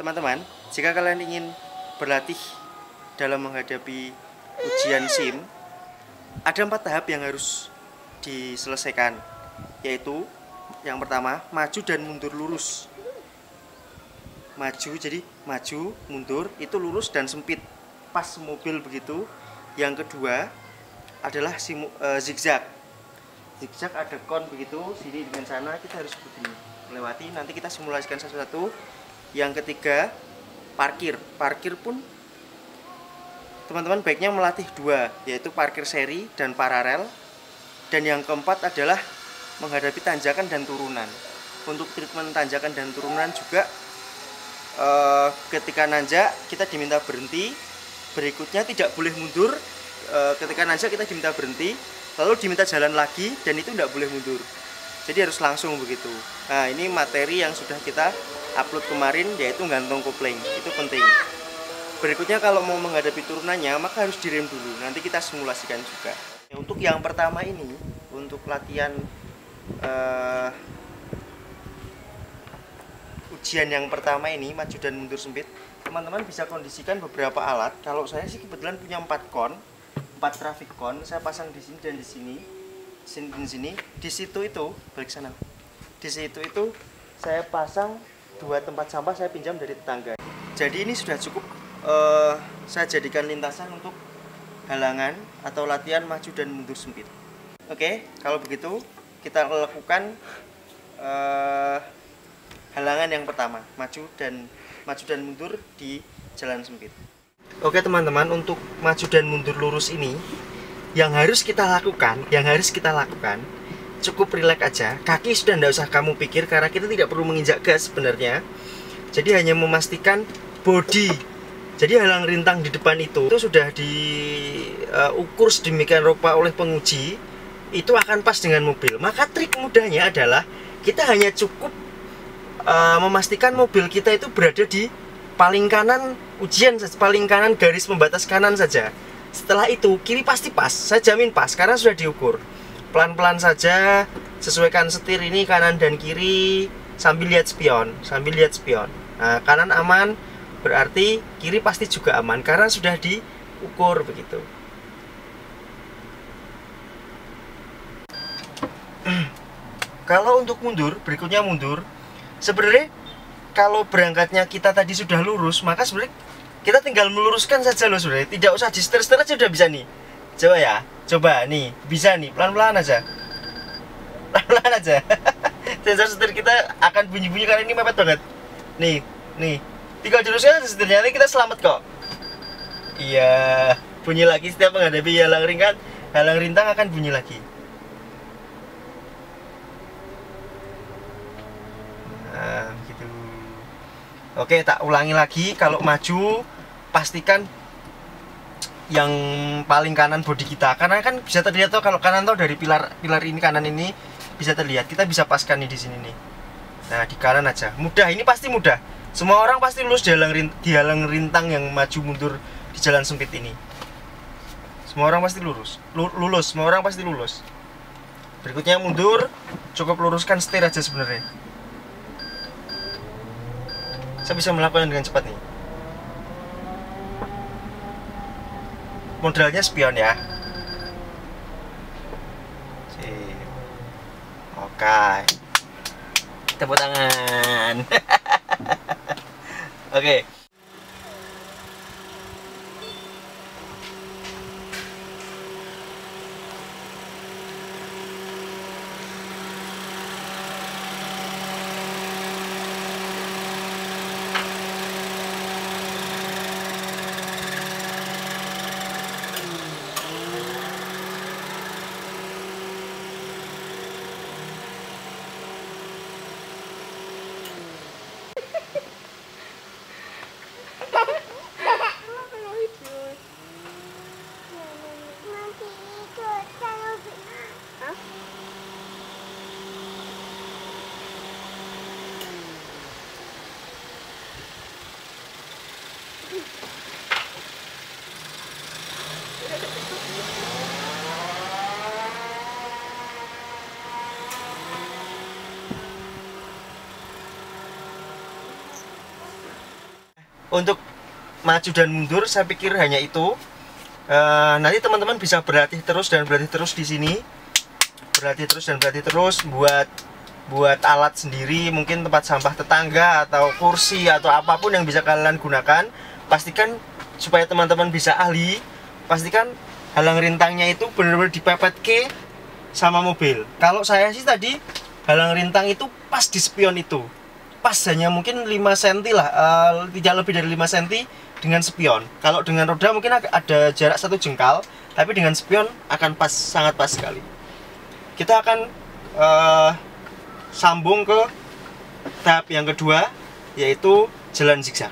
Teman-teman, jika kalian ingin berlatih dalam menghadapi ujian SIM, ada 4 tahap yang harus diselesaikan, yaitu yang pertama, maju dan mundur lurus. Maju, jadi maju, mundur, itu lurus dan sempit, pas mobil begitu. Yang kedua adalah zigzag. Zigzag ada kon begitu, sini dengan sana, kita harus begini melewati. Nanti kita simulasikan satu-satu. Yang ketiga, parkir. Parkir pun teman-teman baiknya melatih 2, yaitu parkir seri dan paralel. Dan yang keempat adalah menghadapi tanjakan dan turunan. Untuk treatment tanjakan dan turunan juga ketika nanjak kita diminta berhenti. Berikutnya tidak boleh mundur. Ketika nanjak kita diminta berhenti, lalu diminta jalan lagi, dan itu tidak boleh mundur. Jadi harus langsung begitu. Nah, ini materi yang sudah kita upload kemarin, yaitu gantung kopling. Itu penting. Berikutnya kalau mau menghadapi turunannya, maka harus direm dulu. Nanti kita simulasikan juga. Untuk yang pertama ini, untuk latihan ujian yang pertama ini, maju dan mundur sempit, teman-teman bisa kondisikan beberapa alat. Kalau saya sih kebetulan punya 4 kon, 4 traffic con. Saya pasang di sini dan di sini. Di sini, di situ itu, balik sana. Di situ itu saya pasang 2 tempat sampah, saya pinjam dari tetangga. Jadi ini sudah cukup saya jadikan lintasan untuk halangan atau latihan maju dan mundur sempit. Oke, kalau begitu kita lakukan halangan yang pertama, maju dan mundur di jalan sempit. Oke teman-teman, untuk maju dan mundur lurus ini yang harus kita lakukan cukup rileks aja. Kaki sudah tidak usah kamu pikir karena kita tidak perlu menginjak gas sebenarnya. Jadi hanya memastikan body, jadi halang rintang di depan itu sudah diukur sedemikian rupa oleh penguji, itu akan pas dengan mobil. Maka trik mudahnya adalah kita hanya cukup memastikan mobil kita itu berada di paling kanan ujian, paling kanan garis pembatas kanan saja. Setelah itu kiri pasti pas, saya jamin pas karena sudah diukur. Pelan-pelan saja, sesuaikan setir ini kanan dan kiri sambil lihat spion, Nah, kanan aman, berarti kiri pasti juga aman karena sudah diukur begitu. Kalau untuk mundur, berikutnya mundur. Sebenarnya kalau berangkatnya kita tadi sudah lurus, maka sebenarnya kita tinggal meluruskan saja loh sebenarnya. Tidak usah di setir-setir aja udah bisa nih. Coba ya, coba nih, bisa nih, pelan-pelan aja. Pelan-pelan aja. Sensor setir kita akan bunyi-bunyi karena ini mepet banget. Nih, tinggal jurusnya aja setirnya, nanti kita selamat kok. Iya, bunyi lagi setiap menghadapi halang rintang akan bunyi lagi. Nah, gitu. Oke, tak ulangi lagi. Kalau maju, pastikan yang paling kanan bodi kita, karena kan bisa terlihat tuh kalau kanan tuh dari pilar ini, kanan ini bisa terlihat. Kita bisa paskan nih di sini nih. Nah, di kanan aja. Mudah, ini pasti mudah. Semua orang pasti lulus di halang rintang yang maju mundur di jalan sempit ini. Semua orang pasti lulus, semua orang pasti lulus. Berikutnya mundur, cukup luruskan setir aja sebenarnya. Saya bisa melakukan dengan cepat nih. Modelnya spion ya. Oke. Tepuk tangan. Oke. Untuk maju dan mundur saya pikir hanya itu. Nanti teman-teman bisa berlatih terus dan berlatih terus di sini, berlatih terus dan berlatih terus buat alat sendiri, mungkin tempat sampah tetangga atau kursi atau apapun yang bisa kalian gunakan. Pastikan supaya teman-teman bisa ahli, pastikan halang rintangnya itu benar-benar dipepet ke sama mobil. Kalau saya sih tadi halang rintang itu pas di spion itu, pas hanya mungkin 5 cm lah, tidak lebih dari 5 cm dengan spion. Kalau dengan roda mungkin ada jarak 1 jengkal, tapi dengan spion akan pas, sangat pas sekali. Kita akan sambung ke tahap yang kedua, yaitu jalan zigzag.